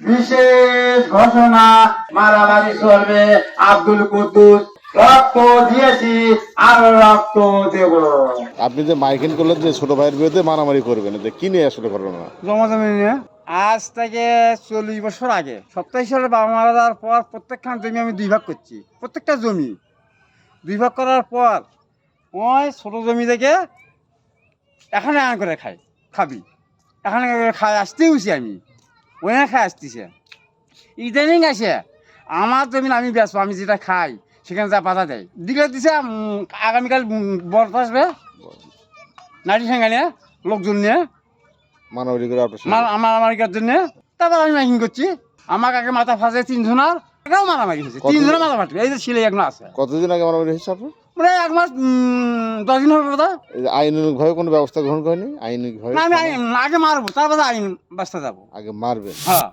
বিশেষ ঘোষণা, মারামারি চলবে। আব্দুল কুদ্দুস, রক্ত দিয়েছি আর রক্ত দেব। আপনি যে মাইকিং করলেন যে ছোট ভাইয়ের বিরুদ্ধে মারামারি করবেন, যে কি নিয়ে আসলে ঘটনা? জমা জমি নিয়ে আজ থেকে 40 বছর আগে 27 সালে বাবা মারা যাওয়ার পর প্রত্যেকখান জমি আমি 2 ভাগ করছি। প্রত্যেকটা জমি 2 ভাগ করার পর ওই ছোট জমি থেকে এখানে করে খাবি এখানে করে খাই আসতেইছি আমি, ওখানে খাই আসতেছে। ইদানিং আসে আমার জমি আমি বেচবো, আমি যেটা খাই সেখানে যা বাধা দেয় দিলে দিছে। আগামীকাল বরফ আসবে, নারী ঠেঙ্গা নিয়ে লোকজন নিয়ে মারামারি করে আপনার সাথে? আমার জন্য। তারপর আমি মাইকিং করছি, আমাকে আগে মাথা ফাঁসে 3 জনার এটাও মারামারি হয়েছে। 3 জনের মাথা ফাটবে, এই যে ছেলে এখনো আছে। কতদিন আগে মারামারি হয়েছে আপনার? মানে 1 মাস 10 দিন হবে বোধ হয়। এই যে আইনানুগ ভাবে কোনো ব্যবস্থা গ্রহণ করেনি? আইনিক ভাবে না আমি আগে মারবো, তারপর আইন বাঁচতে যাবো। আগে মারবেন? হ্যাঁ।